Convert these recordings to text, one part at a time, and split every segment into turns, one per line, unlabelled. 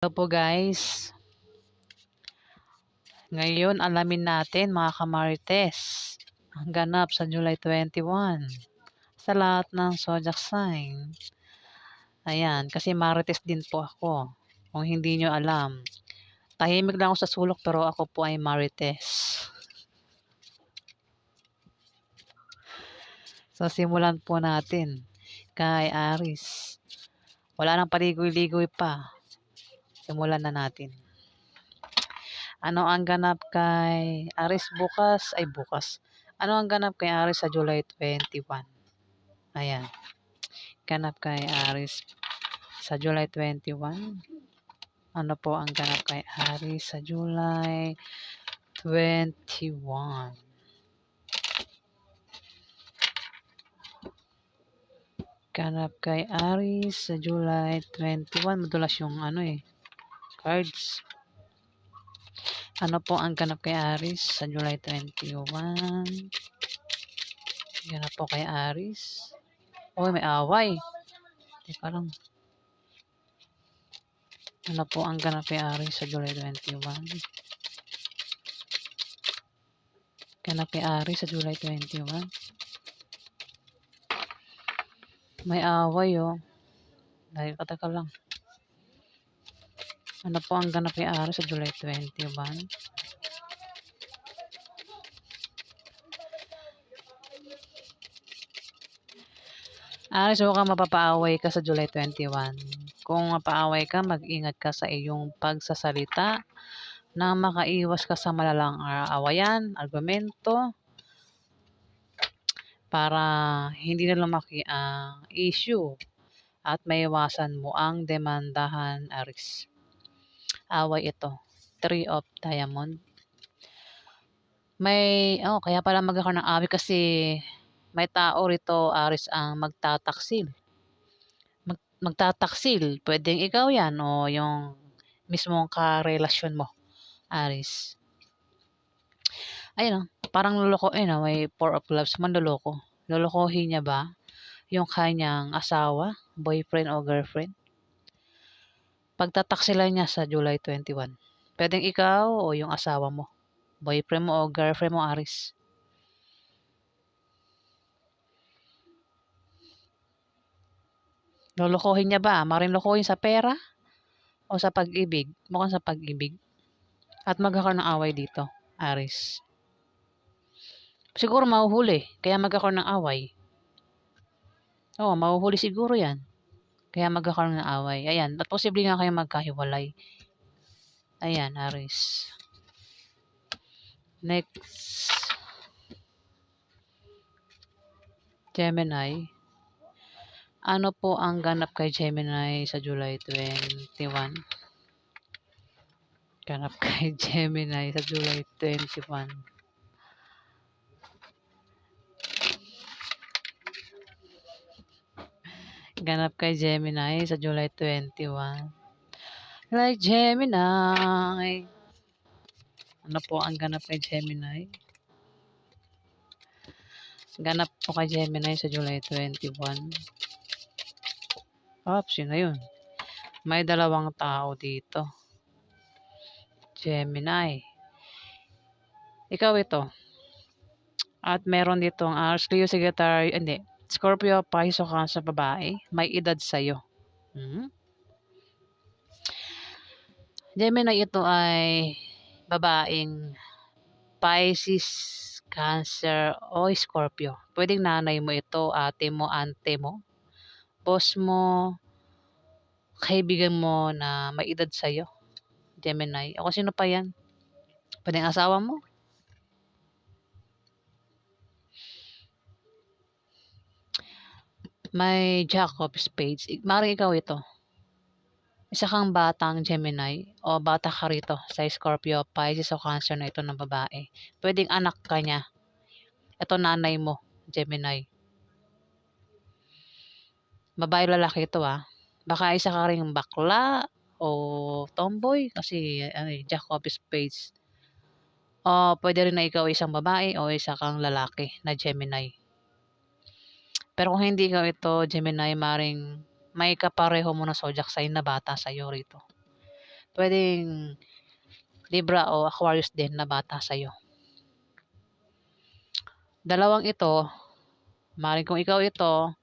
Hello po guys. Ngayon alamin natin mga kamarites ang ganap sa July 21 sa lahat ng zodiac sign. Ayan, kasi marites din po ako. Kung hindi nyo alam, tahimik lang ako sa sulok pero ako po ay marites. So simulan po natin kay Aries. Wala nang paligoy-ligoy pa. Simulan na natin. Ano ang ganap kay Aries bukas? Ano ang ganap kay Aries sa July 21? Ayan. Ganap kay Aries sa July 21. Ano po ang ganap kay Aries sa July 21? Ganap kay Aries sa July 21. Madulas yung cards. Ano po ang ganap kay Aries sa July 21? Ganap po kay Aries. Uy, may away. Teka lang. Ano po ang ganap kay Aries sa July 21? Ganap kay Aries sa July 21? May away Dahil kataka lang. Ano po ang ganap kay Aries sa July 21? Aries, huwag kang mapapaaway ka sa July 21. Kung mapaaway ka, mag-ingat ka sa iyong pagsasalita na makaiwas ka sa malalang awayan, argumento, para hindi na lumaki ang issue at maiwasan mo ang demandahan, Aries. Away ito. 3 of Diamond. Kaya pala magkakaroon ng away kasi may tao rito, Aries, ang magtataksil. Magtataksil. Pwedeng ikaw yan o yung mismong karelasyon mo, Aries. Ayun parang lolokohin may 4 of Clubs, manloloko. Lolokohin niya ba yung kanyang asawa, boyfriend o girlfriend? Pagtataksilan niya sa July 21. Pwedeng ikaw o yung asawa mo, boyfriend mo o girlfriend mo, Aries. Lolokohin niya ba? Maring lokohin sa pera o sa pag-ibig? Mukhang sa pag-ibig. At magkakaroon ng away dito, Aries. Siguro mahuhuli, kaya magkakaroon ng away. Mahuhuli siguro yan. Kaya magkakaroon ng away. Ayan, at posible nga kayo magkahiwalay. Ayan, Aries. Next, Gemini. Ano po ang ganap kay Gemini sa July 21? Ganap kay Gemini sa July 21. Ganap kay Gemini sa July 21. Like Gemini. Ano po ang ganap kay Gemini? Ganap po kay Gemini sa July 21. Sino yun? May dalawang tao dito. Gemini. Ikaw ito. At meron dito ang Leo, Sagittarius, hindi. Scorpio, Pisces, Cancer, babae. May edad sa'yo. Gemini, ito ay babaeng Pisces, Cancer, o Scorpio. Pwedeng nanay mo ito, ate mo, ante mo, boss mo, kaibigan mo na may edad sa'yo. Gemini. O sino pa yan? Pwedeng asawa mo. May Jack of Spades. Maring ikaw ito. Isa kang batang Gemini o bata ka rito sa Scorpio, Pisces o Cancer na ito ng babae. Pwedeng anak ka niya. Ito nanay mo, Gemini. Babae lalaki ito Baka isa ka ring bakla o tomboy kasi Jack of Spades. O pwede rin na ikaw isang babae o isa kang lalaki na Gemini. Pero kung hindi ikaw ito, Gemini, maring may kapareho mo na zodiac sign na bata sa'yo rito. Pwedeng Libra o Aquarius din na bata sa'yo. Dalawang ito, maaaring kung ikaw ito,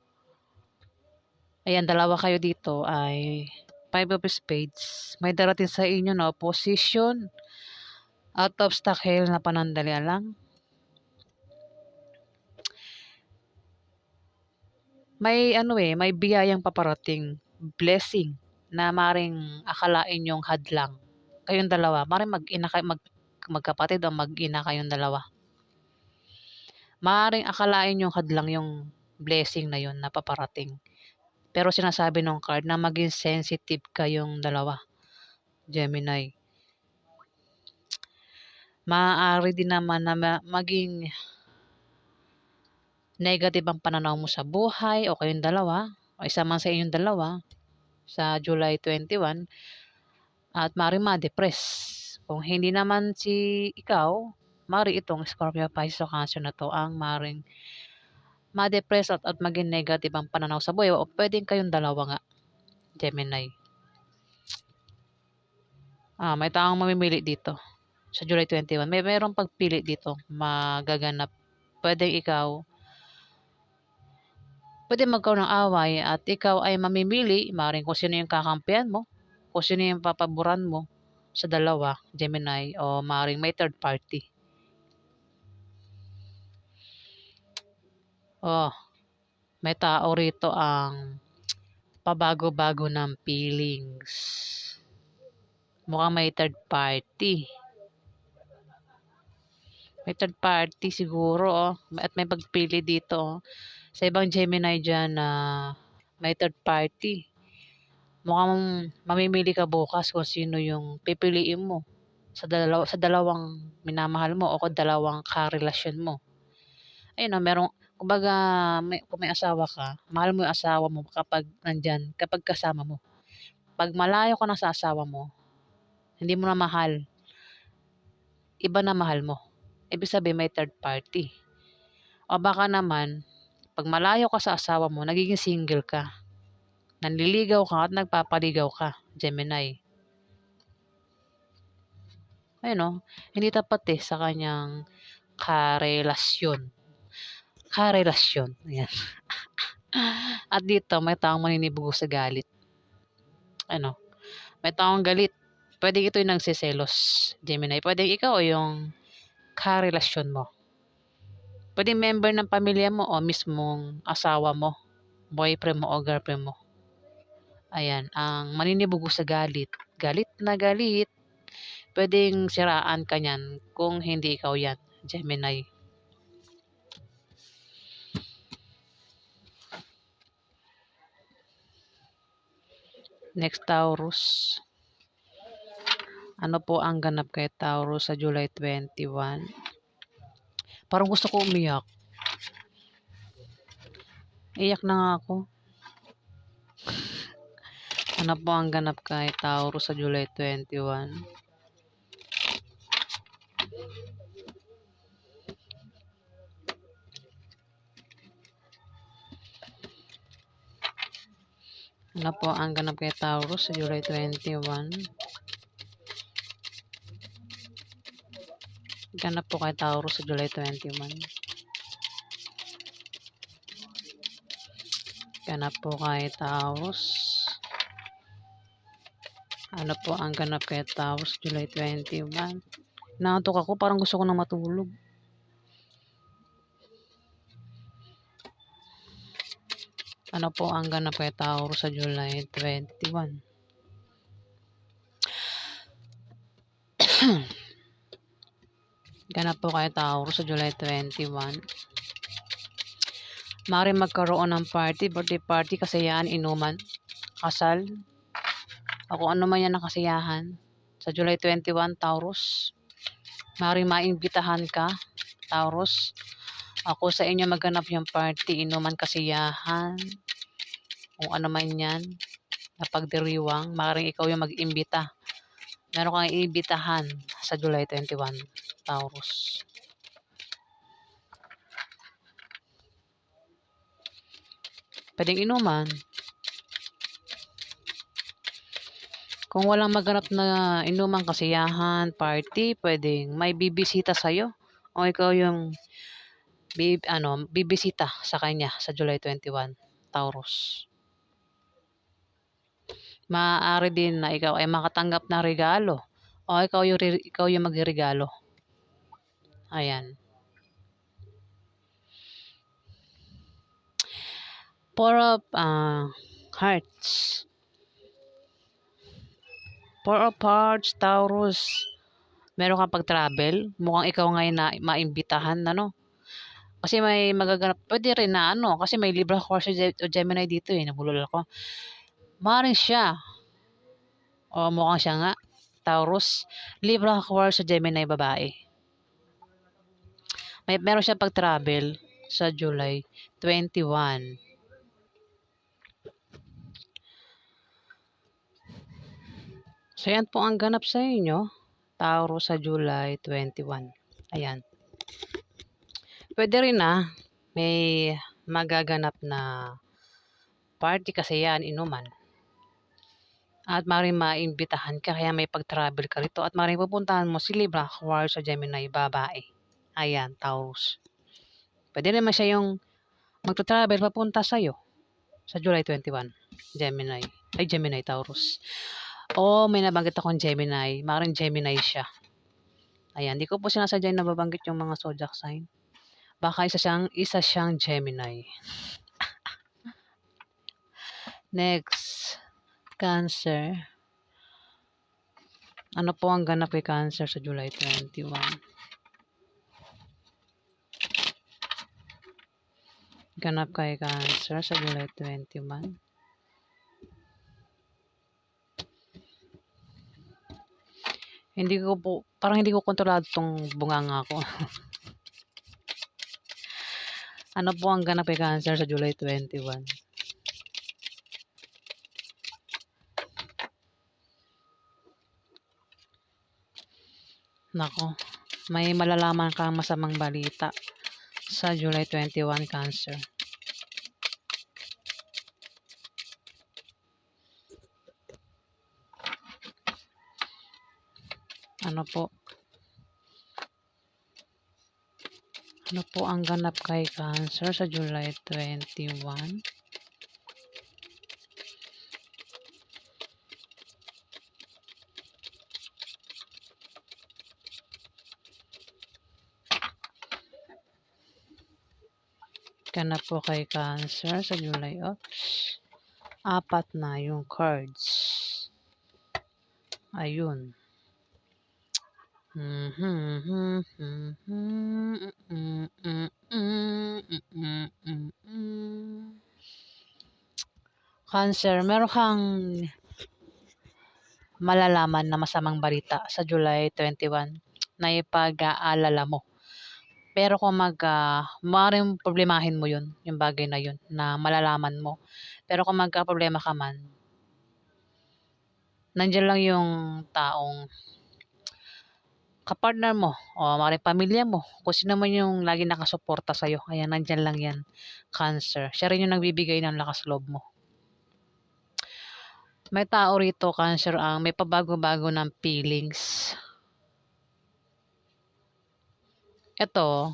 ayan, dalawa kayo dito ay Five of Spades. May darating sa inyo na opposition, out of stock hell na panandalian lang. May may biyayang paparating, blessing na maring akalain yung hadlang. Kayong dalawa, maring magkapatid o mag-ina kayong dalawa. Maring akalain yung hadlang yung blessing na yun na paparating. Pero sinasabi ng card na maging sensitive kayong dalawa, Gemini. Maaari din naman na maging negative ang pananaw mo sa buhay o kayong dalawa o isa man sa inyong dalawa sa July 21 at maaaring ma-depress. Kung hindi naman si ikaw, maaaring itong Scorpio, Pisces o Cancer na to ang maaaring ma-depress at maging negative ang pananaw sa buhay o pwedeng kayong dalawa nga, Gemini. May taong mamimili dito sa July 21. Mayroong pagpili dito magaganap. Pwede magkaroon ng away at ikaw ay mamimili, maaaring kung sino yung kakampihan mo, kung sino yung papaboran mo sa dalawa, Gemini, o maaaring may third party. May tao rito ang pabago-bago ng feelings. Mukhang may third party. May third party siguro, at may pagpili dito. Sa ibang Gemini dyan na may third party. Mukhang mamimili ka bukas kung sino yung pipiliin mo sa dalawang minamahal mo o dalawang karelasyon mo. Ayun, kumbaga, kung may asawa ka, mahal mo yung asawa mo kapag kasama mo. Pag malayo ka na sa asawa mo, hindi mo na mahal, iba na mahal mo. Ibig sabihin may third party. O baka naman, pag malayo ka sa asawa mo, nagiging single ka. Nanliligaw ka at nagpapaligaw ka, Gemini. Ayun, hindi tapat sa kanyang karelasyon. Ayan. At dito, may taong maninibugos sa galit. May taong galit. Pwede ito yung nagsiselos, Gemini. Pwede ikaw o yung karelasyon mo. Pwede member ng pamilya mo o mismong asawa mo, boyfriend mo o girlfriend mo. Ayan, ang maninibugos sa galit. Galit na galit. Pwedeng siraan ka niyan kung hindi ikaw yan, Gemini. Next, Taurus. Ano po ang ganap kay Taurus sa July 21? Parang gusto ko umiyak. Iyak na nga ako. Ano po ang ganap kay Taurus sa July 21? Ano po ang ganap kay Taurus sa July 21? Ganap po kay Taurus sa July 21. Ganap po kay Taurus. Ano po ang ganap kay Taurus July 21? Naantok ako, parang gusto ko na matulog. Ano po ang ganap kay Taurus sa July 21? Ganap po kay Taurus sa July 21. Maaaring magkaroon ng birthday party, kasiyahan, inuman, kasal, o kung ano man yan ang kasiyahan. Sa July 21, Taurus, maaaring maimbitahan ka, Taurus. Ako sa inyo maganap yung party, inuman, kasiyahan, kung ano man yan, na pagdiriwang, maaaring ikaw yung mag-imbita. Meron kang iimbitahan sa July 21, Taurus. Pwedeng inuman. Kung walang maganap na inumang kasiyahan, party, pwedeng may bibisita sa'yo o ikaw yung bibisita sa kanya sa July 21, Taurus. Maaari din na ikaw ay makatanggap ng regalo o ikaw yung magregalo. Ayan. Four of Hearts. Four of Hearts, Taurus. Meron kang pag-travel. Mukhang ikaw ngayon na maimbitahan, ano? Kasi may magaganap. Pwede rin na, kasi may Libra, Aquarius, o Gemini dito eh. Nabulol ako. Maaaring siya. O mukhang siya nga. Taurus, Libra, Aquarius, o Gemini, babae. Meron siya pag-travel sa July 21. So, yan po ang ganap sa inyo. Taurus sa July 21. Ayan. Pwede rin may magaganap na party kasi yan, inuman. At maaaring maimbitahan ka kaya may pag-travel ka rito at maaaring pupuntahan mo si Libra, Aquarius, sa Gemini, babae. Ayan, Taurus. Pwede naman siya yung magta-travel papunta sa'yo sa July 21. Gemini, Taurus. O may nabanggit akong Gemini. Maaaring Gemini siya. Ayan, di ko po sinasadya na nababanggit yung mga zodiac sign. Baka isa siyang Gemini. Next, Cancer. Ano po ang ganap kay Cancer sa July 21? Ganap kay Cancer sa July 21. Parang hindi ko kontrolado tong bunganga ko. Ano po ang ganap kay Cancer sa July 21? Nako, may malalaman kang masamang balita sa July 21, Cancer. Ano po? Ano po ang ganap kay Cancer sa July 21? Ganap po kay Cancer sa July. Oops. 4 na yung cards. Ayun. Cancer, meron kang malalaman na masamang balita sa July 21 na ipag-aalala mo. Pero kung maaaring problemahin mo yun, yung bagay na yun, na malalaman mo. Pero kung magka-problema ka man, nandiyan lang yung taong kapartner mo o maaaring pamilya mo. Kung sino man yung lagi nakasuporta sa'yo. Ayan, nandiyan lang yan, Cancer. Siya rin yung nagbibigay ng lakas loob mo. May tao rito, Cancer, ang may pabago-bago ng feelings. Ito,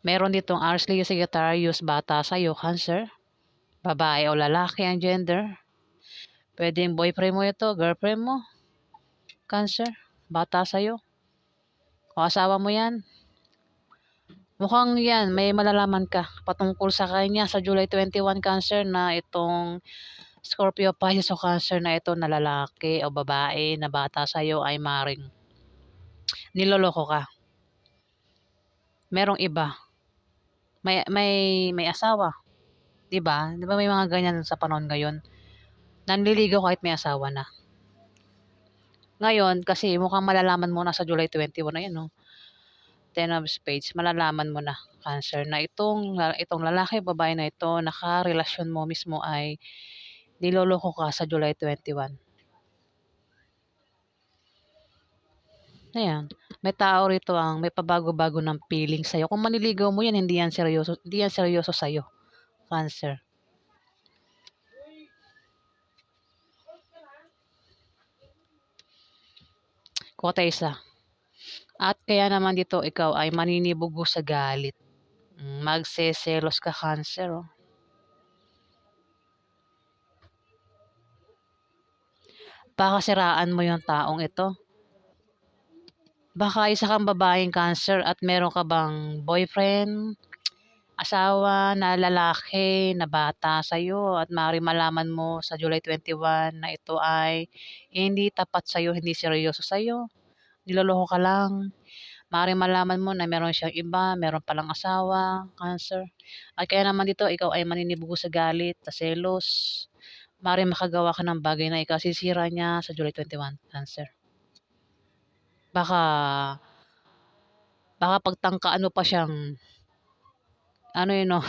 meron ditong Aries, Leo, Sagittarius, bata sa'yo, Cancer. Babae o lalaki ang gender. Pwedeng boyfriend mo ito, girlfriend mo, Cancer. Bata sa'yo. O asawa mo yan. Mukhang yan, may malalaman ka patungkol sa kanya sa July 21, Cancer, na itong Scorpio, Pisces o Cancer na ito na lalaki o babae na bata sa'yo ay maring niloloko ka. Merong iba. May asawa. Diba? Diba may mga ganyan sa panahon ngayon? Nanliligaw kahit may asawa na. Ngayon, kasi mukhang malalaman mo na sa July 21 na yan, no? 10 of Spades, malalaman mo na, Cancer, na itong lalaki, babae na ito, nakarelasyon mo mismo ay niloloko ka sa July 21. Ayan, may tao rito ang may pabago-bago ng feeling sa'yo. Kung maniligaw mo yan, hindi yan seryoso sa'yo, Cancer. Kota isa. At kaya naman dito ikaw ay maninibugo sa galit. Magseselos ka, Cancer. Oh. Baka siraan mo yung taong ito. Baka isa kang babaeng Cancer at meron ka bang boyfriend, asawa na lalaki na bata sa'yo at maaaring malaman mo sa July 21 na ito ay hindi tapat sa'yo, hindi seryoso sa'yo. Niloloko ka lang. Maaaring malaman mo na meron siyang iba, meron palang asawa, Cancer. At kaya naman dito, ikaw ay maninibugo sa galit, sa selos. Maaaring makagawa ka ng bagay na ikasisira niya sa July 21, Cancer. Baka, baka pagtangkaan mo pa siyang, ano yun no,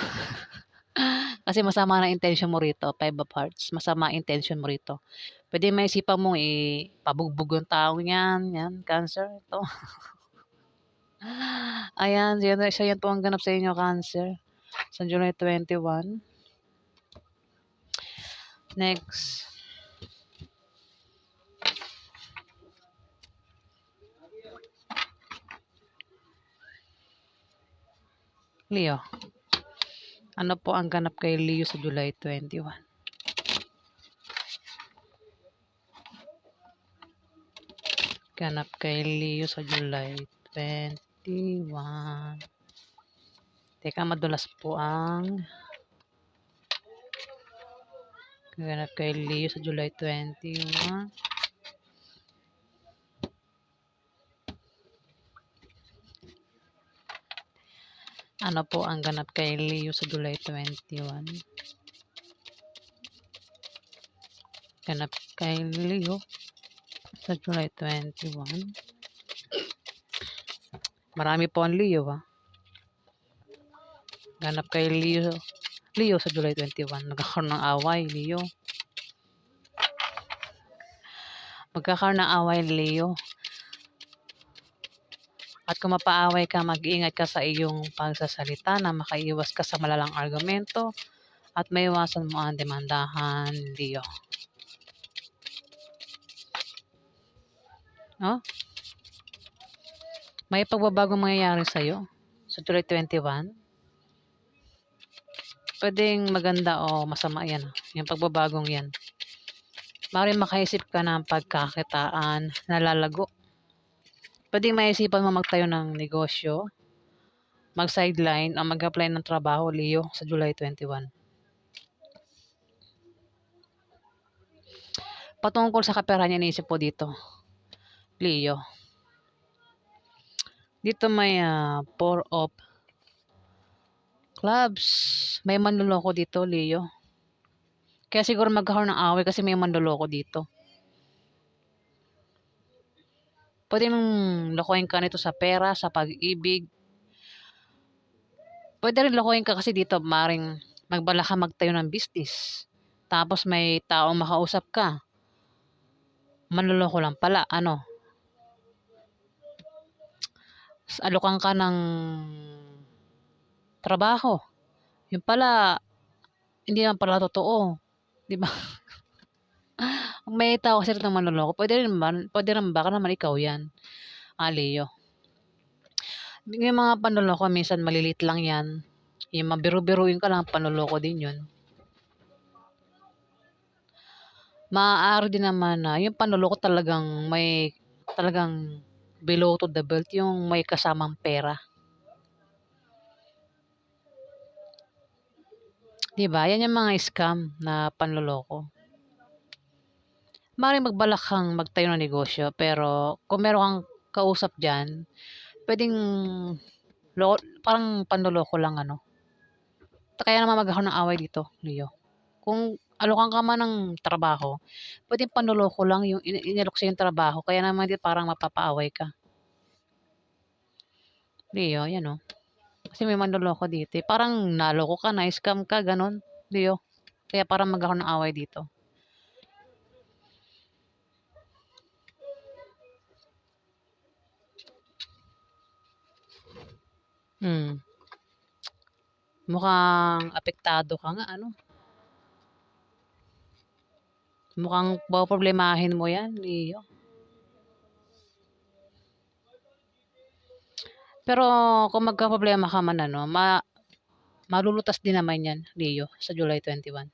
kasi masama na intention mo rito, Five of Hearts, masama intention mo rito. Pwede may isipan mong ipabugbog yung taong yan, Cancer, ito. Ayan, siya yan po ang ganap sa inyo, Cancer. Sa July 21. Next. Leo. Ano po ang ganap kay Leo sa July 21? Ganap kay Leo sa July 21. Teka, madulas po ang ganap kay Leo sa July 21. Ano po ang ganap kay Leo sa July 21? Ganap kay Leo sa July 21. Marami po ang Leo ha. Ganap kay Leo sa July 21. Magkakaroon ng away, Leo. Magkakaroon ng away, Leo. At kung mapaaway ka, mag-iingat ka sa iyong pagsasalita na makaiwas ka sa malalang argumento at maiwasan mo ang demandahan, Leo. No? May pagbabagong mangyayari sa'yo sa July 21. Pwedeng maganda o masama yan. Yung pagbabagong yan. Maaaring makaisip ka ng pagkakitaan na lalago. Pwedeng maisipan mo magtayo ng negosyo, mag-sideline o mag-apply ng trabaho, Leo, sa July 21. Patungkol sa kaperahan, iniisip po dito, Leo. Dito may Four of Clubs. May manloloko dito, Leo. Kaya siguro magkakaroon ng away kasi may manloloko dito. Pwede mong lokohin ka nito sa pera, sa pag-ibig. Pwede rin lokohin ka kasi dito, maring magbala ka magtayo ng business. Tapos may taong makausap ka. Manloloko lang pala, ano? Alokan ka ng trabaho. Yung pala, hindi naman pala totoo. Di ba? May tao kasi rito manloloko. Pwede rin baka naman ikaw yan. Leo. Yung mga panloloko, minsan malilit lang yan. Yung mabiru-biruin ka lang, panloloko din yun. Maaari din naman na yung panloloko talagang below to the belt, yung may kasamang pera. Diba? Yan yung mga scam na panloloko. Maaaring magbalak kang magtayo ng negosyo, pero kung meron kang kausap dyan, pwedeng parang panloloko lang, ano. Kaya naman magkakaroon ng away dito, Leo. Kung alokan ka man ng trabaho, pwedeng panloloko lang yung inalok sa yung trabaho, kaya naman di parang mapapaaway ka. Leo, yan o. Kasi may manloloko dito. Parang naloko ka, na-scam ka, ganun, Leo. Kaya parang magkakaroon ng away dito. Hmm. Mukhang apektado ka nga, ano. Mukhang poproblemahin mo yan, Leo. Pero kung magkaproblema ka man ano, malulutas din naman yan, Leo, sa July 21.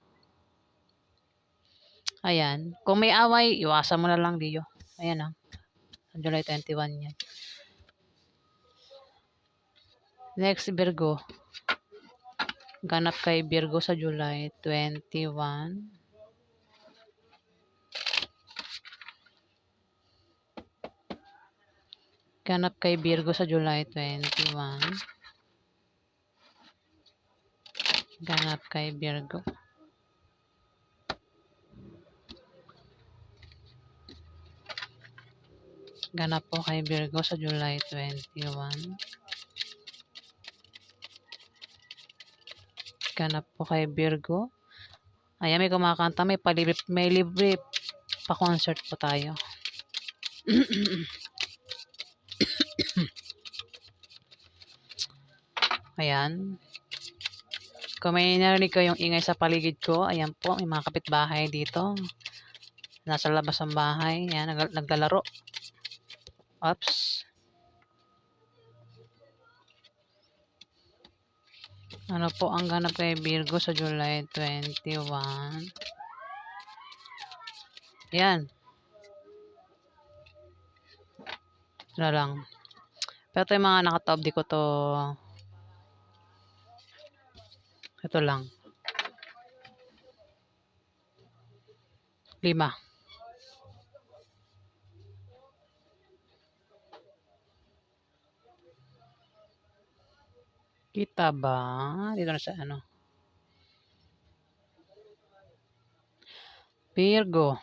Ayan. Kung may away, iwasan mo na lang, Leo. Ayan ah. Sa July 21 yan. Next, Virgo. Ganap kay Virgo sa July 21. Ganap kay Virgo sa July 21. Ganap kay Virgo. Ganap po kay Virgo sa July 21. Ganap po kay Virgo. Ayan, may kumakanta. May libre pa concert po tayo. Ayan. Kung may narinig ko yung ingay sa paligid ko, ayan po, may mga kapitbahay dito. Nasa labas ng bahay. Ayan, naglalaro. Oops. Ano po ang ganap kay Virgo sa July 21? Ayan. Ito lang. Pero ito yung mga nakataob di ko to. Ito lang. 5. Kita ba? Dito na sa ano. Virgo.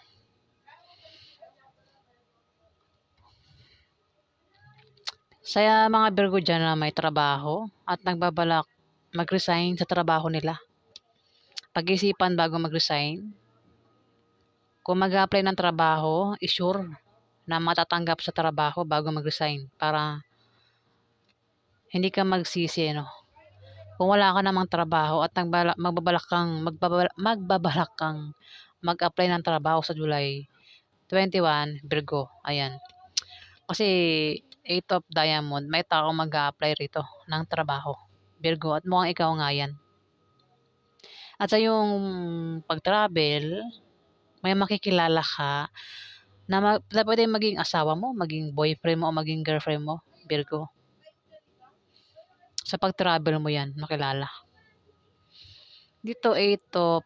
Sa mga Virgo dyan na may trabaho at nagbabalak mag-resign sa trabaho nila. Pag-isipan bago mag-resign. Kung mag-apply ng trabaho, isure na matatanggap sa trabaho bago mag-resign para hindi ka magsisi, no? Kung wala ka namang trabaho at magbabalak kang mag-apply ng trabaho sa July 21, Virgo. Ayan. Kasi 8 of Diamond, may tao mag-a-apply rito ng trabaho. Virgo, at mukhang ikaw nga yan. At sa yung pag-travel, may makikilala ka na pwede maging asawa mo, maging boyfriend mo, o maging girlfriend mo, Virgo. Sa pag-travel mo yan, makilala. Dito, 8 of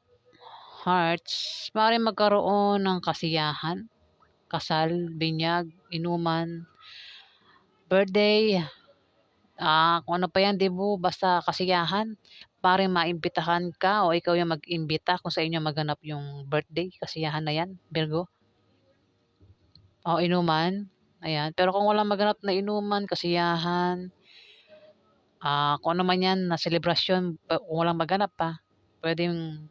Hearts, maaaring magkaroon ng kasiyahan, kasal, binyag, inuman, birthday, kung ano pa yan, dibu, basta kasiyahan. Paring maimbitahan ka o ikaw yung mag-imbita kung sa inyo maganap yung birthday, kasiyahan na yan, Virgo. O inuman, ayan. Pero kung walang maganap na inuman, kasiyahan, kung ano man yan na selebrasyon, kung walang maganap pa, pwedeng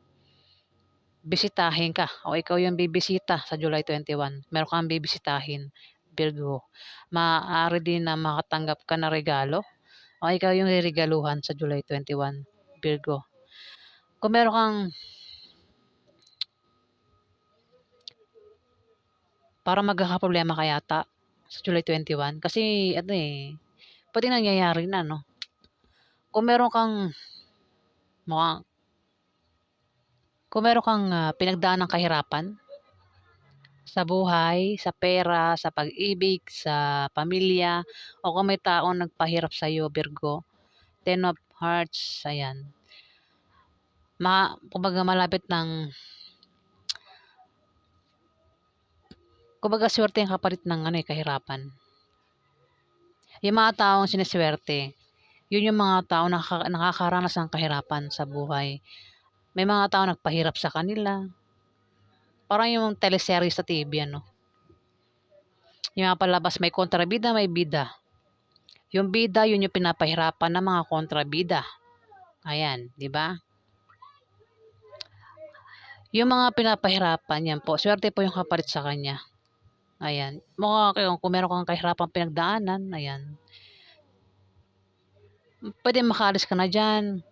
bisitahin ka o ikaw yung bibisita sa July 21. Meron kang bibisitahin, Virgo. Maaari din na makatanggap ka na regalo o ikaw yung riregaluhan sa July 21, Virgo. Kung meron kang para magkakaproblema ka yata sa July 21 kasi ano pwede nangyayari na, no? Kung meron kang mga pinagdaan ng kahirapan sa buhay, sa pera, sa pag-ibig, sa pamilya, o kung may taong nagpahirap sa iyo, Virgo, 10 of Hearts, ayan. Kumbaga malapit ng, kumbaga swerte ang kapalit ng kahirapan. Yung mga taong sineswerte, yun yung mga tao na nakakaranas ng kahirapan sa buhay. May mga tao nagpahirap sa kanila. Parang yung teleserye sa TV, ano. Yung mga palabas, may kontrabida, may bida. Yung bida, yun yung pinapahirapan ng mga kontrabida. Ayan, di ba? Yung mga pinapahirapan, yan po. Swerte po yung kapalit sa kanya. Ayan. Kung meron kang kahirapan pinagdaanan, ayan. Pwede makalis ka na dyan.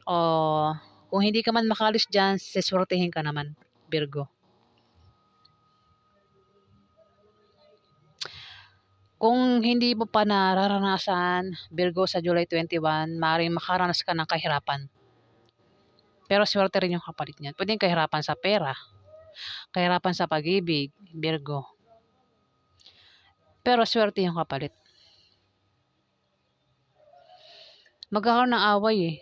O kung hindi ka man makalis dyan, siswertehin ka naman, Virgo. Kung hindi mo pa nararanasan, Virgo, sa July 21, maaaring makaranas ka ng kahirapan. Pero swerte rin yung kapalit niyan. Pwedeng kahirapan sa pera, kahirapan sa pag-ibig, Virgo. Pero swerte yung kapalit. Magkakaroon ng away eh.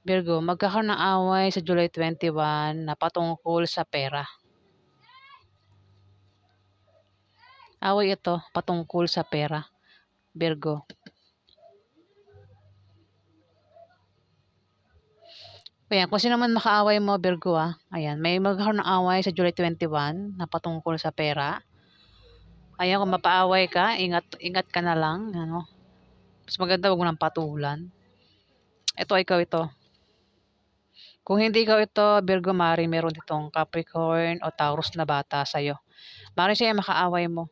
Virgo, magkakaroon ng away sa July 21 na patungkol sa pera. Away ito patungkol sa pera, Virgo. Ayan, kung sino man makaaway mo, Virgo Ayan, may magkakaroon ng away sa July 21 na patungkol sa pera. Ayan, kung mapaaway ka, ingat ka na lang. Ano? Mas maganda, wag mo nang patulan. Ito, ikaw ito. Kung hindi ikaw ito, Virgo, mari meron ditong Capricorn o Taurus na bata sa'yo. Mari siya yung makaaway mo,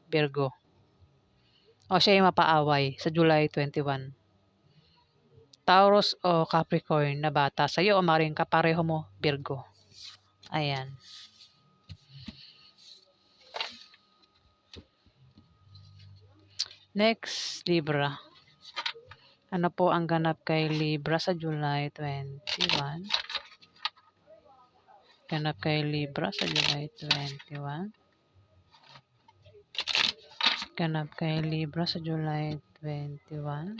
Virgo. O siya yung mapaaway sa July 21. Taurus o Capricorn na bata sa'yo o maring kapareho mo, Virgo. Ayan. Next, Libra. Ano po ang ganap kay Libra sa July 21? Ganap kay Libra sa July 21. Ganap kay Libra sa July 21.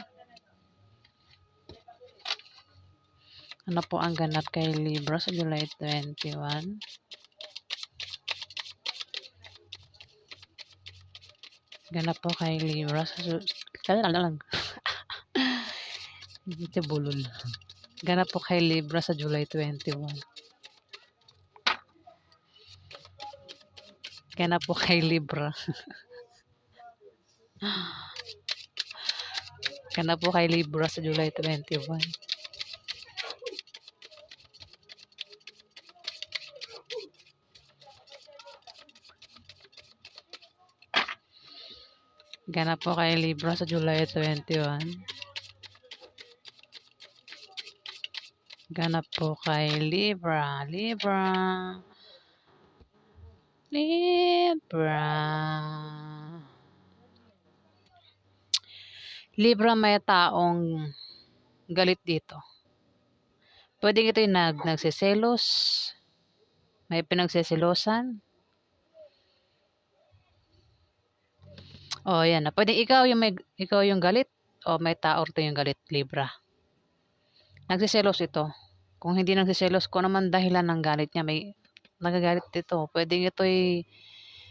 Ano po ang ganap kay Libra sa July 21? Ganap po kay Libra sa July... Ito bulol. Ganap po kay Libra sa July 21. Ganap po kay Libra. Ganap po kay Libra sa July 21. Ganap po kay Libra sa July 21. Ganap po kay Libra. Libra. Libra, may taong galit dito. Pwede ito yung nagsiselos. May pinagseselosan. O yan na. Pwede ikaw yung galit o may tao rito yung galit, Libra. Nagsiselos ito. Kung hindi nagsiselos, kung naman dahilan ng galit niya, may nagagalit dito. Pwede ito'y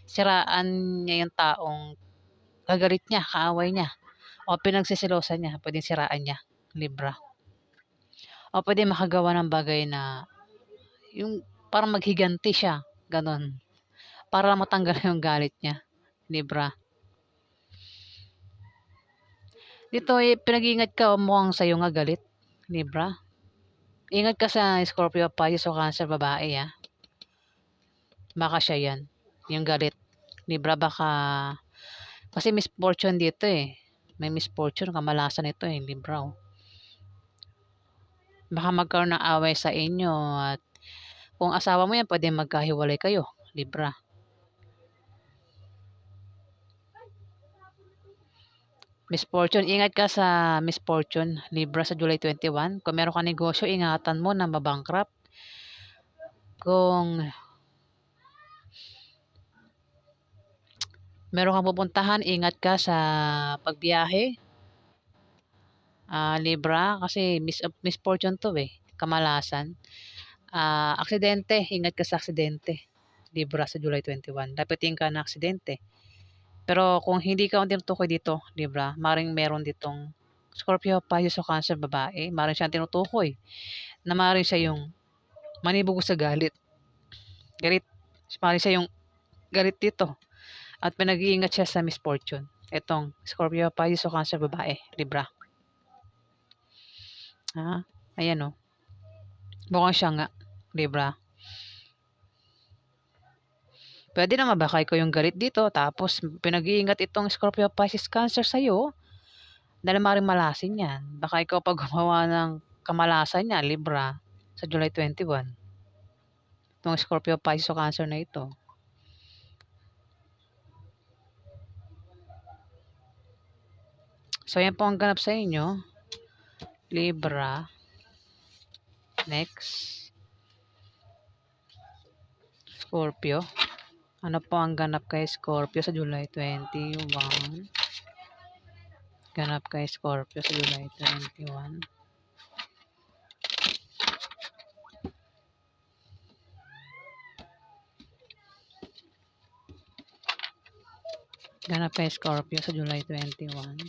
siraan niya yung taong kagalit niya, kaaway niya. O pinagsiselosan niya, pwedeng siraan niya, Libra. O pwede makagawa ng bagay na yung parang maghiganti siya, ganon. Para matanggal yung galit niya, Libra. Dito pinag-iingat ka o mukhang sa'yo nga galit, Libra. Ingat ka sa Scorpio, Pisces o Cancer babae Baka siya yan, yung galit. Libra, baka kasi misfortune dito May misfortune, kamalasan ito Libra. Baka magkaroon ng away sa inyo at kung asawa mo yan, pwede magkahiwalay kayo, Libra. Misfortune, ingat ka sa misfortune, Libra, sa July 21. Kung meron ka negosyo, ingatan mo na mabankrupt. Kung meron kang pupuntahan, ingat ka sa pagbiyahe, Libra, kasi misfortune to kamalasan. Aksidente, ingat ka sa aksidente, Libra, sa July 21. Dapatin ka na aksidente. Pero kung hindi ka tinutukoy dito, Libra, maring meron ditong Scorpio, Pisces o Cancer babae, maring siyang tinutukoy na maring siya yung manibugos sa galit. Maring siya yung galit dito. At pinag-iingat siya sa misfortune. Itong Scorpio, Pisces o Cancer babae, Libra. Ayan Mukhang siya nga, Libra. Pwede naman baka ikaw yung galit dito, tapos pinag-iingat itong Scorpio, Pisces, Cancer sa'yo, dahil maring malasin yan. Baka ikaw pag gumawa ng kamalasan niya, Libra, sa July 21. Itong Scorpio, Pisces o Cancer na ito. So, yan po ang ganap sa inyo. Libra. Next. Scorpio. Ano po ang ganap kay Scorpio sa July 21? Ganap kay Scorpio sa July 21. Ganap kay Scorpio sa July 21.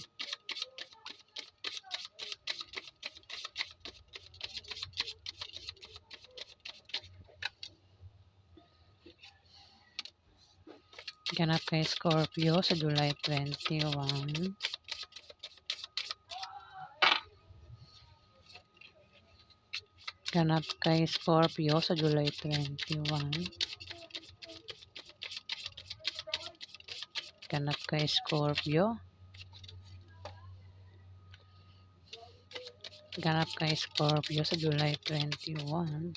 Ganap kay Scorpio sa July 21. Ganap kay Scorpio sa July 21. Ganap kay Scorpio. Ganap kay Scorpio sa July 21.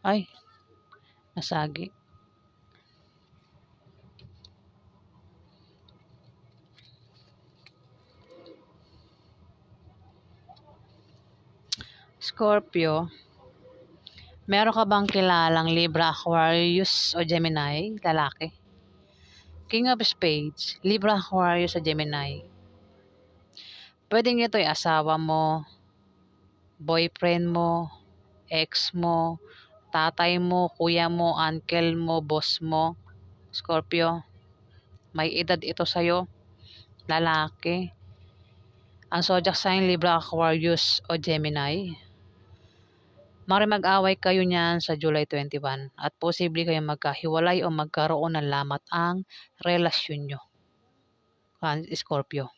Ay, nasagi. Scorpio, meron ka bang kilalang Libra, Aquarius o Gemini, lalaki? King of Spades, Libra, Aquarius o Gemini. Pwedeng ito ay asawa mo, boyfriend mo, ex mo, tatay mo, kuya mo, uncle mo, boss mo. Scorpio, may edad ito sa'yo, lalaki. Ang zodiac sign, Libra, Aquarius o Gemini. Mari mag-away kayo niyan sa July 21 at posible kayong magkahiwalay o magkaroon ng lamat ang relasyon nyo. Scorpio.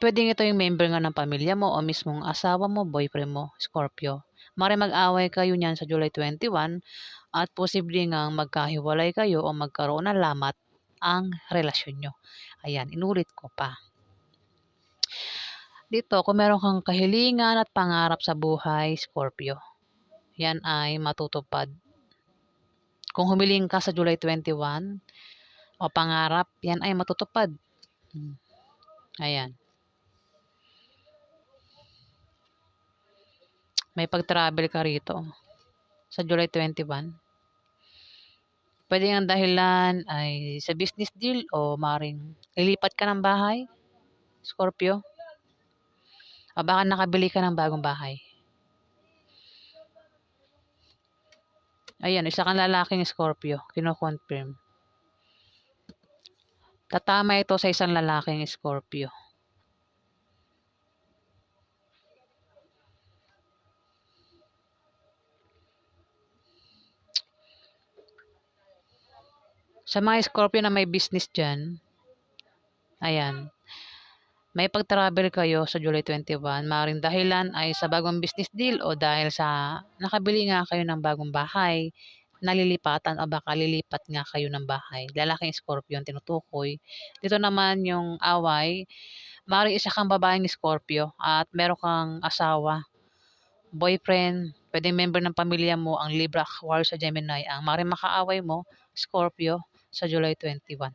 Pwedeng ito yung member nga ng pamilya mo o mismong asawa mo, boyfriend mo, Scorpio. Mari mag-away kayo niyan sa July 21 at posible nga magkahiwalay kayo o magkaroon ng lamat ang relasyon nyo. Ayan, inulit ko pa. Dito, kung meron kang kahilingan at pangarap sa buhay, Scorpio, yan ay matutupad. Kung humiling ka sa July 21 o pangarap, yan ay matutupad. Ayan. May pag-travel ka rito sa July 21. Pwede ang dahilan ay sa business deal o maring lilipat ka ng bahay, Scorpio. O baka nakabili ka ng bagong bahay. Ayan, isa kang lalaking Scorpio, kino-confirm. Tatama ito sa isang lalaking Scorpio. Sa mga Scorpio na may business dyan, ayan, may pag-travel kayo sa July 21. Maring dahilan ay sa bagong business deal o dahil sa nakabili nga kayo ng bagong bahay, nalilipatan o baka lilipat nga kayo ng bahay. Lalaking Scorpio ang tinutukoy. Dito naman yung away, maring isa kang babaeng Scorpio at meron kang asawa, boyfriend, pwedeng member ng pamilya mo, ang Libra, Aquarius sa Gemini, ang maring makaaway mo, Scorpio, sa July 21.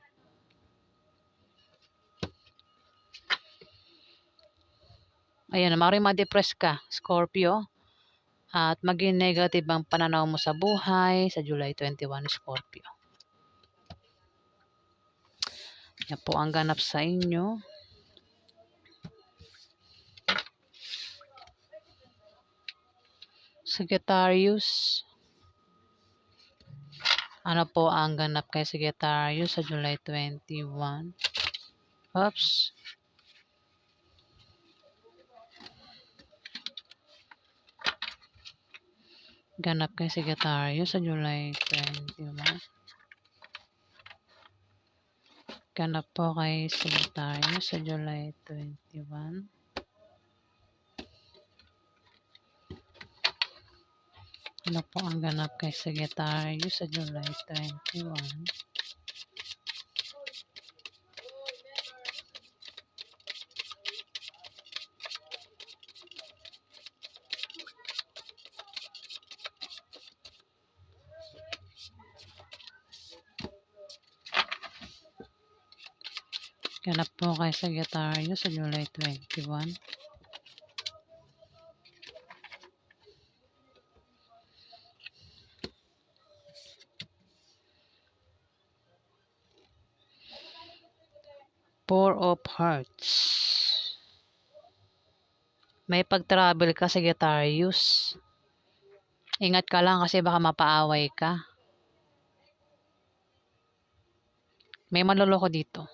Ayan, maaaring ma-depress ka, Scorpio, at maging negative ang pananaw mo sa buhay sa July 21, Scorpio. Yan po ang ganap sa inyo. Sagittarius. Ano po ang ganap kay Sagittarius sa July 21? Oops. Ganap kay Sagittarius sa July 21. Ganap po kay Sagittarius sa July 21. Ano po ang ganap kay Sagittarius sa July 21? Ganap po kayo sa Sagittarius sa July 21. Four of Hearts. May pag-travel ka sa Sagittarius. Ingat ka lang kasi baka mapaaway ka. May manloloko dito.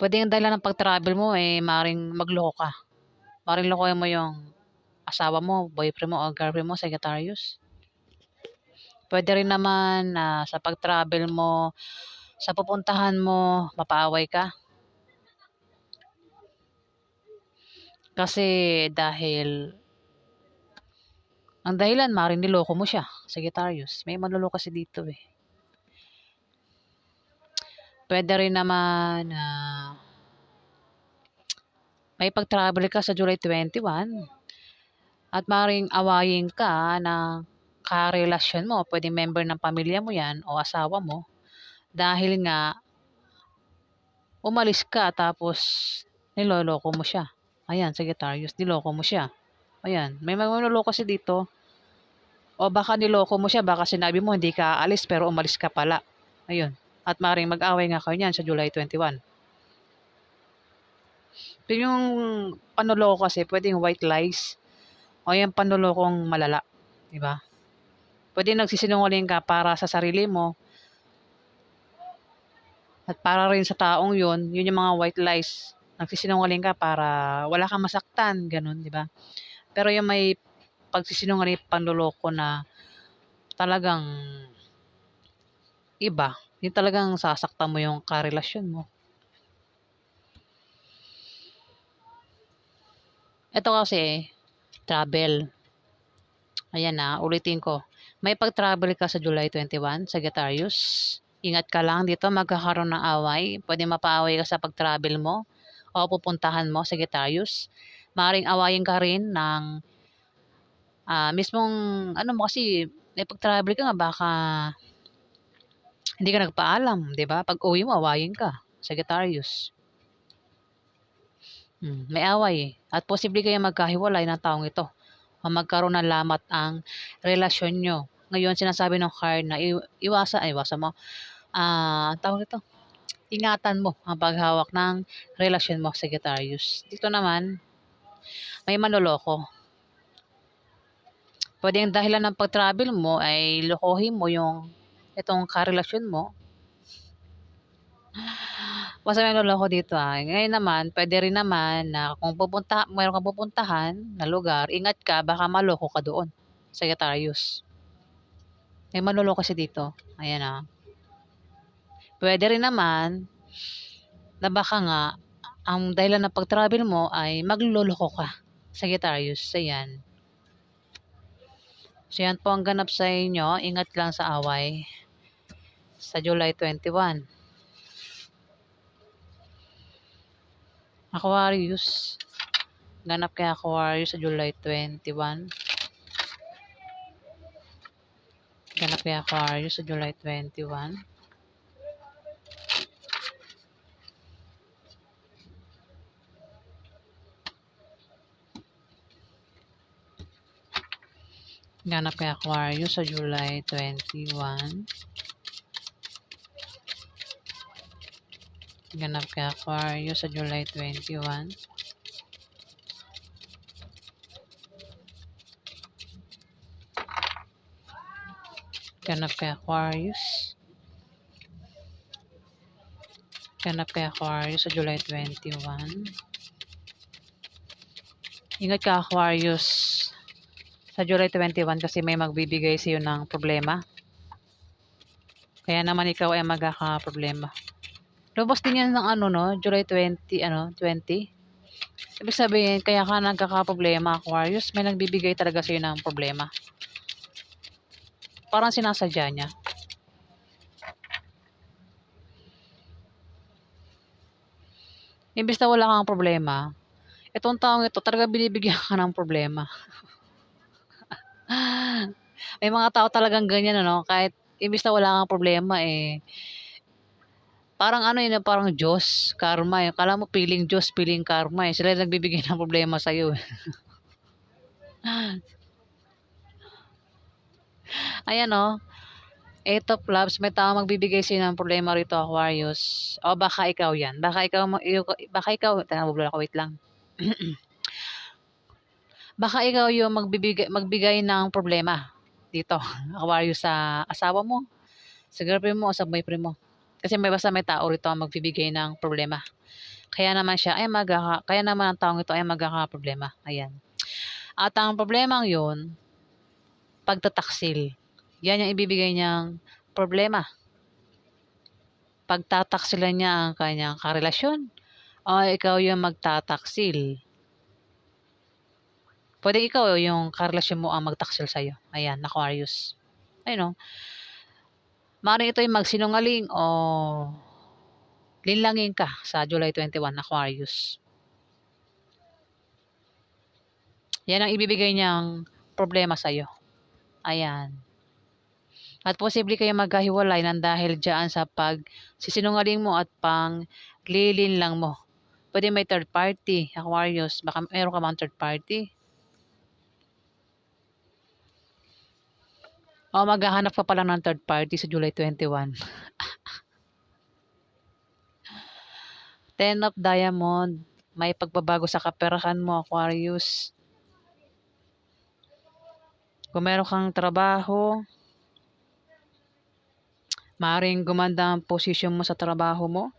Pwede yung dahilan ng pag-travel mo maring magloko ka. Maring lokohin mo yung asawa mo, boyfriend mo, o girlfriend mo, Sagittarius. Pwede rin naman sa pag-travel mo, sa pupuntahan mo, mapaaway ka. Kasi dahil ang dahilan maring niloko mo siya, Sagittarius. May manloloko kasi dito eh. Pwede rin naman may pag-travel ka sa July 21 at maring awayin ka ng karelasyon mo. Pwede member ng pamilya mo yan o asawa mo. Dahil nga, umalis ka tapos niloloko mo siya. Ayan, Sagittarius, niloko mo siya. Ayan, may manloloko kasi dito. O baka niloko mo siya, baka sinabi mo hindi ka aalis pero umalis ka pala. Ayun. At maring mag-away nga kayo niyan sa July 21. Pero yung panloloko kasi, pwedeng white lies o yung panlolokong malala. Diba? Pwede nagsisinungaling ka para sa sarili mo at para rin sa taong yun yung mga white lies. Nagsisinungaling ka para wala kang masaktan, ganun, di ba? Pero yung may pagsisinungaling panloloko na talagang iba, yung talagang sasaktan mo yung karelasyon mo. Ito kasi, travel. Ayan ulitin ko. May pag-travel ka sa July 21, Sagittarius. Ingat ka lang dito, magkakaroon ng away. Pwede mapaaway ka sa pag-travel mo o pupuntahan mo, Sagittarius. Maring awayin ka rin ng mismong, ano mo kasi, may pag-travel ka nga, baka hindi ka nagpaalam, di ba? Pag uwi mo, awayin ka, Sagittarius. May away At posible kayo magkahiwalay ng taong ito o magkaroon ng lamat ang relasyon nyo. Ngayon, sinasabi ng card na iwasan mo, tawag ito, ingatan mo ang paghawak ng relasyon mo, Sagittarius. Dito naman, may manloloko. Pwede yung dahilan ng pag-travel mo ay lokohin mo yung itong karelasyon mo. Basta may naloko dito Ngayon naman, pwede rin naman na kung mayroon kang pupuntahan na lugar, ingat ka, baka maloko ka doon, Sagittarius. May manloloko kasi dito. Ayan Pwede rin naman na baka nga, ang dahilan ng pag-travel mo ay magloloko ka, Sagittarius. Ayan. So yan po ang ganap sa inyo. Ingat lang sa away sa July 21. Aquarius. Ganap kay Aquarius sa July 21. Ganap kay Aquarius sa July 21. Ganap kay Aquarius sa July 21. Ganap kay Aquarius sa July 21. Ganap kay Aquarius. Ganap kay Aquarius sa July 21. Ingat ka, Aquarius, sa July 21 kasi may magbibigay sa iyo ng problema. Kaya naman ikaw ay magkakaproblema. Lumabas din yan ng July 20, 20. Ibig sabihin, kaya ka nagkakaproblema, Aquarius, may nagbibigay talaga sa iyo ng problema. Parang sinasadya niya. Imbis na wala kang problema, itong taong ito talaga binibigyan ka ng problema. May mga tao talagang ganyan, kahit imbis na wala kang problema, Parang ano yun, parang Diyos, karma eh. Kala mo piling Diyos, piling karma eh. Sila yung nagbibigay ng problema sa'yo eh. Ayan oh. Eight of Clubs, may tao magbibigay sa'yo ng problema rito, Aquarius. O baka ikaw yan. Baka ikaw, nabubulol ako, wait lang. Baka ikaw yung magbigay ng problema dito, Aquarius, sa asawa mo, sa girlfriend mo, o sa boyfriend mo. Kasi may tao rito ang magbibigay ng problema. Kaya naman ang taong ito ay magkakaproblema. Ayan. At ang problemang yun, pagtataksil. Yan yung ibibigay niyang problema. Pagtataksilan niya ang kanyang karelasyon o ikaw yung magtataksil. Pwede ikaw yung karelasyon mo ang magtaksil sa'yo. Ayan, Aquarius. Ayun o. Maaaring ito yung magsinungaling o linlangin ka sa July 21, Aquarius. Yan ang ibibigay niyang problema sa'yo. Ayan. At posible kayo magkahiwalay ng dahil dyan sa pagsisinungaling mo at pang lilinlang mo. Pwede may third party, Aquarius. Baka meron ka bang third party? O maghahanap ka pa lang ng third party sa July 21. Ten of Diamond. May pagbabago sa kaperahan mo, Aquarius. Kung meron kang trabaho, maaaring gumanda ang posisyon mo sa trabaho mo.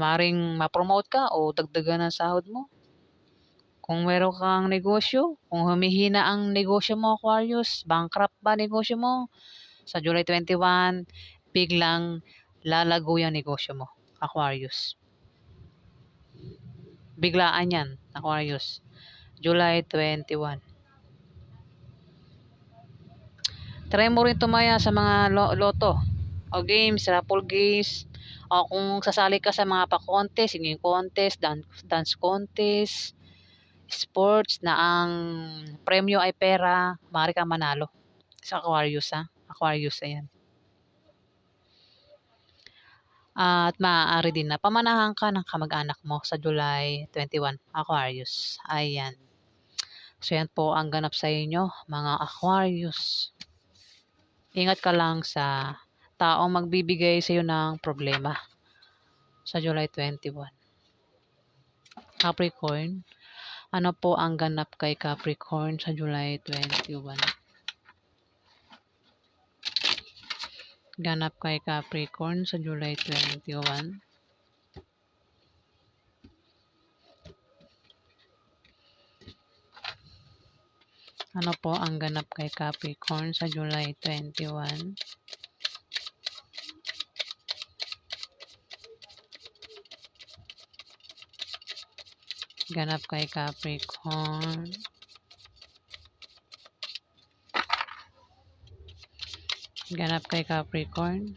Maaaring ma-promote ka o dagdagan ang sahod mo. Kung meron kang negosyo, kung humihina ang negosyo mo, Aquarius, bankrupt ba negosyo mo, sa July 21, biglang lalago yung negosyo mo, Aquarius. Biglaan yan, Aquarius. July 21. Try mo rin tumaya sa mga loto o games, raffle games, o kung sasali ka sa mga pa-contest, singing contest, dance contest, sports na ang premyo ay pera, maaari kang manalo sa Aquarius ha. Aquarius, ayan. At maaari din na pamanahan ka ng kamag-anak mo sa July 21, Aquarius. Ayan. So yan po ang ganap sa inyo, mga Aquarius. Ingat ka lang sa taong magbibigay sa iyo ng problema sa July 21. Capricorn, ano po ang ganap kay Capricorn sa July 21? Ganap kay Capricorn sa July 21. Ano po ang ganap kay Capricorn sa July 21? Ganap kay Capricorn. Ganap kay Capricorn.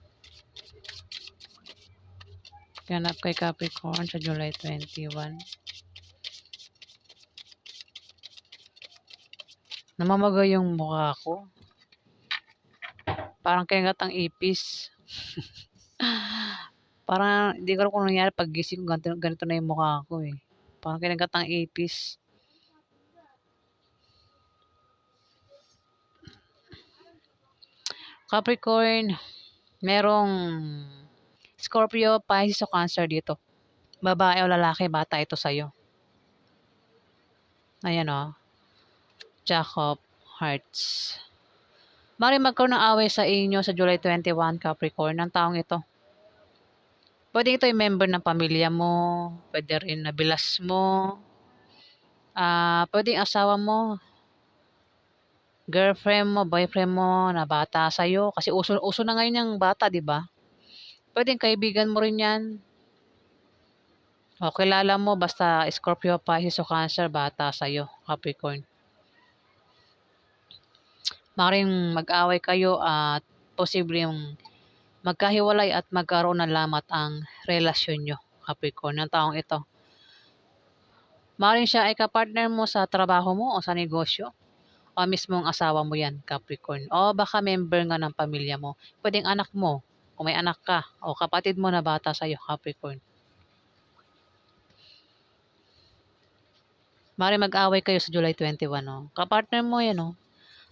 Ganap kay Capricorn sa July 21. Namamagay yung mukha ko. Parang kinagat ang ipis. Parang hindi ko alam kung nangyari pag gising ko, ganito na yung mukha ko eh. Parang kinagat ang ipis. Capricorn, merong Scorpio, Pisces o Cancer dito. Babae o lalaki, bata ito sa'yo. Ayan o. Jack of Hearts. Mari magkaroon ng away sa inyo sa July 21, Capricorn, ng taong ito. Pwede ito yung member ng pamilya mo, pwede rin na bilas mo, pwede yung asawa mo, girlfriend mo, boyfriend mo, na bata sa'yo. Kasi uso na ngayon yung bata, di ba? Pwede yung kaibigan mo rin yan. O kilala mo, basta Scorpio, Pisces o Cancer, bata sa'yo, Capricorn. Maring mag-away kayo at posible yung magkahiwalay at magkaroon ng lamat ang relasyon nyo, Capricorn, ng taong ito. Maring siya ay kapartner mo sa trabaho mo o sa negosyo. O mismong asawa mo yan, Capricorn. O baka member nga ng pamilya mo. Pwedeng anak mo. kung may anak ka, o kapatid mo na bata sa'yo, Capricorn. Maaaring mag-away kayo sa July 21, no? Kapartner mo yan, no?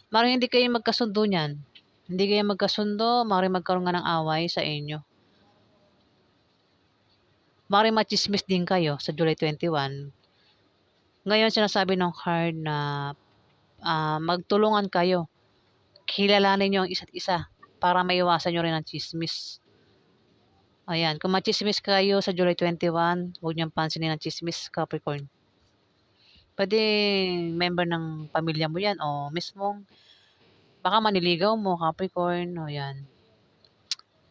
Maaaring hindi kayo magkasundo niyan. Hindi kayo magkasundo, maaaring magkaroon nga ng away sa inyo. Maaaring machismis din kayo sa July 21. Ngayon, sinasabi ng card na magtulungan kayo. Kilalanin nyo ang isa't isa para maiwasan nyo rin ang chismis. Ayan, kung machismis kayo sa July 21, huwag niyong pansinin ang chismis, Capricorn. Pwede member ng pamilya mo yan o mismong baka maniligaw mo, Capricorn. O yan.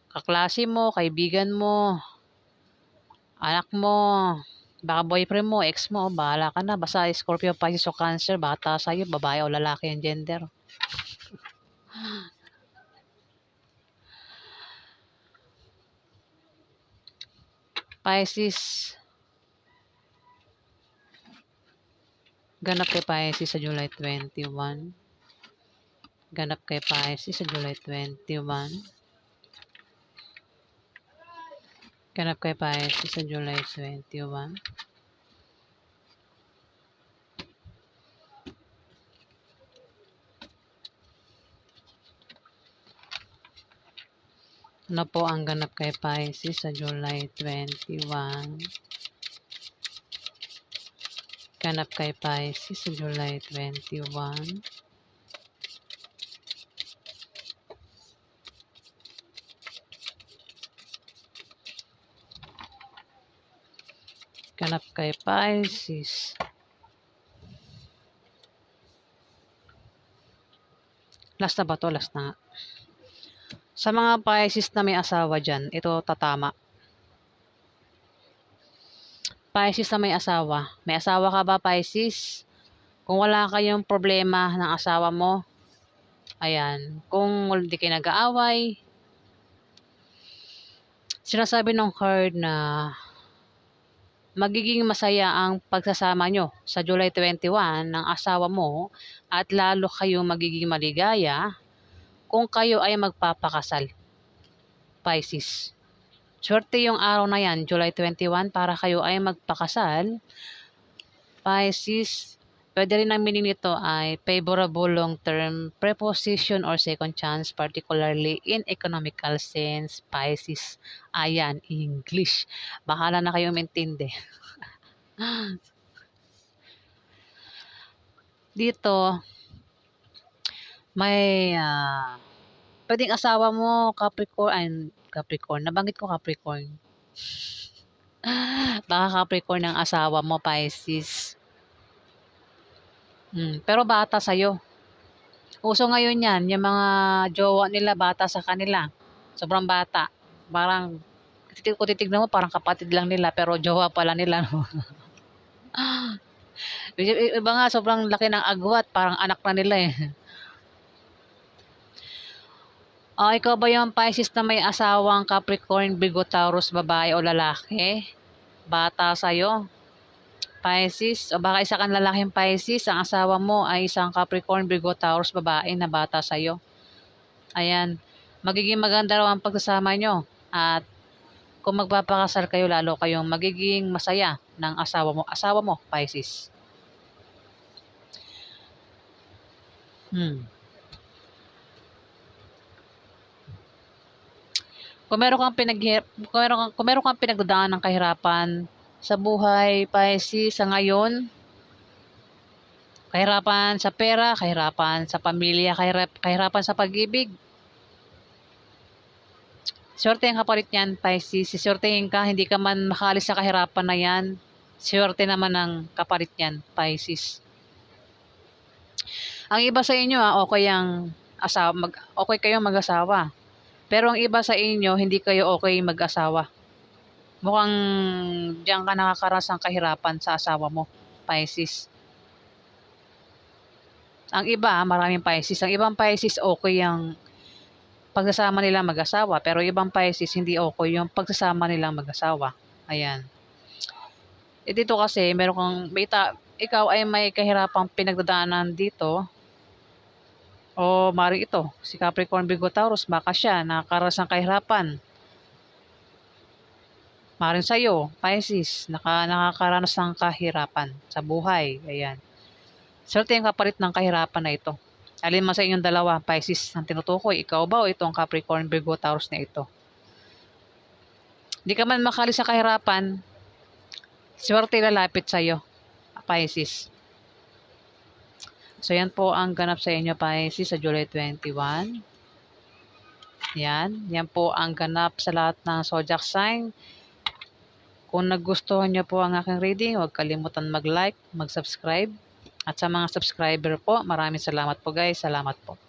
Kaklase mo, kaibigan mo, anak mo, baka boyfriend mo, ex mo, bahala ka na. Basta Scorpio, Pisces o Cancer, bata sa'yo, babae o lalaki ang gender. Pisces. Ganap kay Pisces sa July 21. Ganap kay Pisces sa July 21. Ganap kay Pisces sa July 21. Ano po ang ganap kay Pisces sa July 21? Ganap kay Pisces sa July 21. Ganap kay Pisces. Last na ba to? Last na. Sa mga Pisces na may asawa dyan, ito tatama. Pisces na may asawa. May asawa ka ba, Pisces? Kung wala kayong problema ng asawa mo, ayan. Kung hindi kayo nag-aaway, sinasabi ng card na magiging masaya ang pagsasama nyo sa July 21 ng asawa mo at lalo kayong magiging maligaya kung kayo ay magpapakasal, Pisces. Swerte yung araw na yan, July 21, para kayo ay magpakasal, Pisces. Pwede rin ang meaning nito ay favorable long-term preposition or second chance, particularly in economical sense, Pisces. Ayan, English. Bahala na kayo umintindi. Dito, may pwedeng asawa mo, Capricorn. Nabanggit ko Capricorn. Baka Capricorn ang asawa mo, Pisces. Pero bata sa'yo. Uso ngayon yan, yung mga jowa nila, bata sa kanila. Sobrang bata. Parang, kung titignan mo, parang kapatid lang nila, pero jowa pala nila. No? Iba nga, sobrang laki ng agwat, parang anak na nila eh. Ikaw ba yung Pisces na may asawang Capricorn, Virgo, Taurus, babae o lalaki? Bata sa'yo. Pisces, o baka isa kang lalaking Pisces, ang asawa mo ay isang Capricorn, Virgo, Taurus, babae na bata sa'yo. Ayan, magiging maganda raw ang pagsasama nyo. At kung magpapakasal kayo, lalo kayong magiging masaya ng asawa mo, Pisces. Kung meron kang pinagdadaan ng kahirapan sa buhay, Pisces, sa ngayon, kahirapan sa pera, kahirapan sa pamilya, kahirapan sa pag-ibig, swerte ang kapalit niyan, Pisces. Siswertehin ka, hindi ka man makaalis sa kahirapan na yan, swerte naman ang kapalit niyan, Pisces. Ang iba sa inyo, okay kayong mag-asawa. Pero ang iba sa inyo, hindi kayo okay mag-asawa. Mukhang diyan ka nakakaranas ng kahirapan sa asawa mo, Pisces. Ang iba, maraming Pisces. Ang ibang Pisces, okay yung pagsasama nilang mag-asawa. Pero ibang Pisces, hindi okay yung pagsasama nilang mag-asawa. Ayan. Dito kasi, ikaw ay may kahirapang pinagdadaanan dito. O mari ito, si Capricorn Virgo Taurus, baka siya nakakaranas ng kahirapan. Maaaring sa'yo, Pisces, nakakaranas ng kahirapan sa buhay. Ayan. Swerte yung kapalit ng kahirapan na ito. Alin man sa inyong dalawa, Pisces, ang tinutukoy, ikaw ba o itong Capricorn Virgo Taurus na ito? Di ka man makalis sa kahirapan, swerte lalapit sa'yo, Pisces. So, yan po ang ganap sa inyo, Pisces, sa July 21. Yan. Yan po ang ganap sa lahat ng zodiac sign. Kung nagustuhan niyo po ang aking reading, huwag kalimutan mag-like, mag-subscribe. At sa mga subscriber po, maraming salamat po guys. Salamat po.